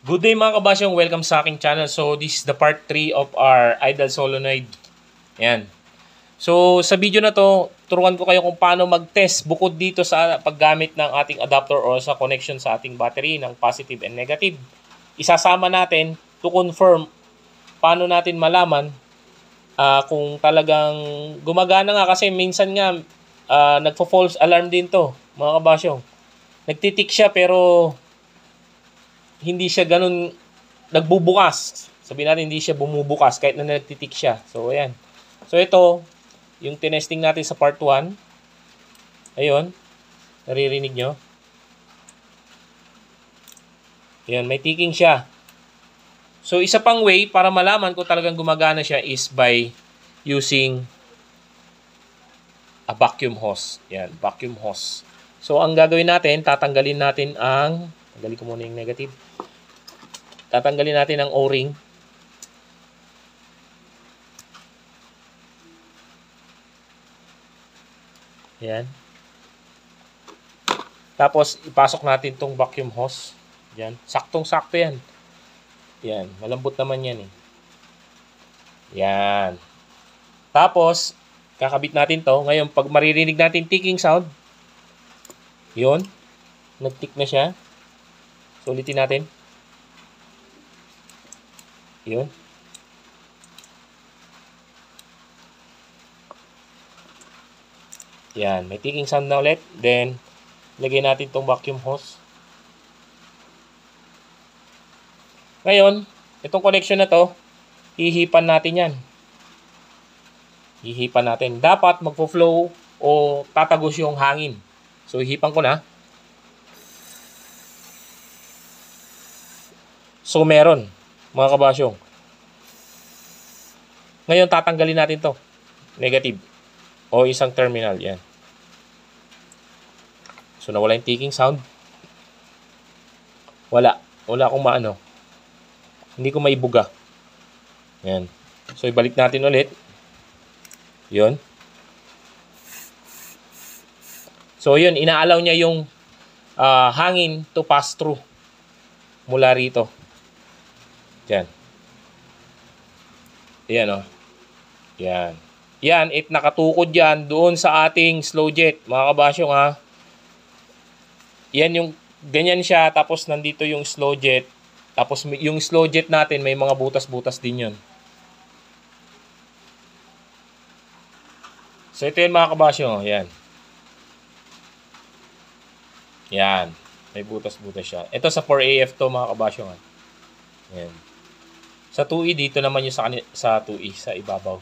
Good day mga kabasyong, welcome sa aking channel. So this is the part 3 of our idle solenoid. Ayan. So sa video na to, turuan ko kayo kung paano mag-test bukod dito sa paggamit ng ating adapter o sa connection sa ating battery ng positive and negative. Isasama natin to confirm paano natin malaman kung talagang gumagana nga, kasi minsan nga nagpo-false alarm din to mga kabasyong. Nagtitik siya pero hindi siya ganun nagbubukas. Sabihin natin hindi siya bumubukas kahit na nagtitik siya. So ayan. So ito yung tinesting natin sa part 1. Ayun. Naririnig nyo? Ayan, may ticking siya. So isa pang way para malaman kung talagang gumagana siya is by using a vacuum hose. Ayan, vacuum hose. So ang gagawin natin, tatanggalin natin ang, tanggalin ko muna yung negative. Tatanggalin natin ang O-ring. Ayan. Tapos ipasok natin tong vacuum hose. Ayan. Saktong-sakto yan. Ayan. Malambot naman yan eh. Ayan. Tapos, kakabit natin to. Ngayon, pag maririnig natin ticking sound, yun. Nag-tick na siya. So, ulitin natin. Yun. Yan. May ticking sound na ulit. Then, lagay natin tong vacuum hose. Ngayon, itong connection na to, hihipan natin yan. Hihipan natin. Dapat magpo-flow o tatagos yung hangin. So, hihipan ko na. So, meron. Mga kabasyong. Ngayon, tatanggalin natin to. Negative. O isang terminal. Yan. So, nawala yung ticking sound. Wala. Wala akong maano. Hindi ko maibuga. Yan. So, ibalik natin ulit. Yun. So, yun. Inaalaw niya yung hangin to pass through. Mula rito. Yan. Yan o. Yan. Yan, nakatukod yan doon sa ating slow jet. Mga kabasyong ha. Yan yung, ganyan siya. Tapos nandito yung slow jet. Tapos yung slow jet natin may mga butas-butas din yun. So ito yun mga kabasyong. Yan. Yan. May butas-butas siya. Ito sa 4AF to mga kabasyong ha. Yan. Sa 2E, dito naman yung sa 2E, sa ibabaw.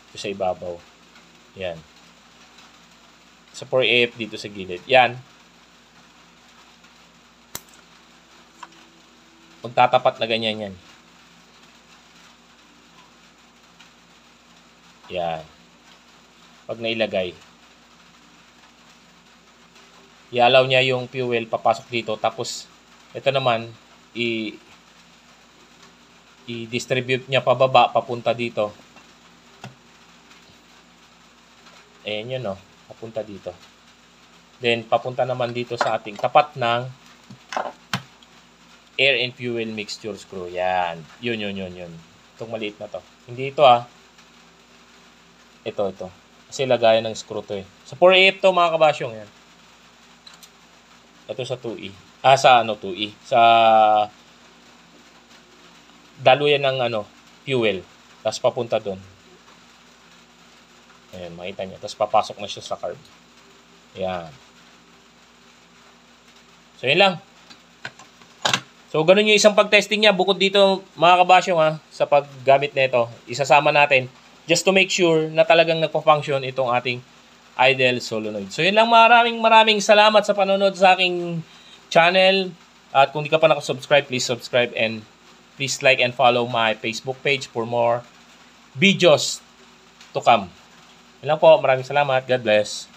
Ito sa ibabaw. Yan. Sa 4AF, dito sa gilid. Yan. Magtatapat na ganyan yan. Yan. Pag nailagay. I-allow niya yung fuel papasok dito. Tapos, ito naman, i-distribute niya pababa, papunta dito. Ayan yun, no? Papunta dito. Then, papunta naman dito sa ating tapat ng air and fuel mixture screw. Yan. Yun. Itong maliit na to. Hindi ito, ah. Ito. Kasi lagayan ng screw to, eh. Sa 4AF to, mga kabasyong, yan. Ito sa 2E. Sa 2E. Sa daluyan ng fuel. Tapos papunta doon. Ayan, makita niya. Tapos papasok na siya sa carb. Ayan. So, yun lang. So, ganun yung isang pag-testing niya. Bukod dito, mga kabasyong ha, sa paggamit na ito, isasama natin just to make sure na talagang nagpa-function itong ating idle solenoid. So, yun lang. Maraming salamat sa panonood sa aking channel. At kung di ka pa nakasubscribe, please subscribe and please like and follow my Facebook page for more videos to come. Yun lang po. Maraming salamat. God bless.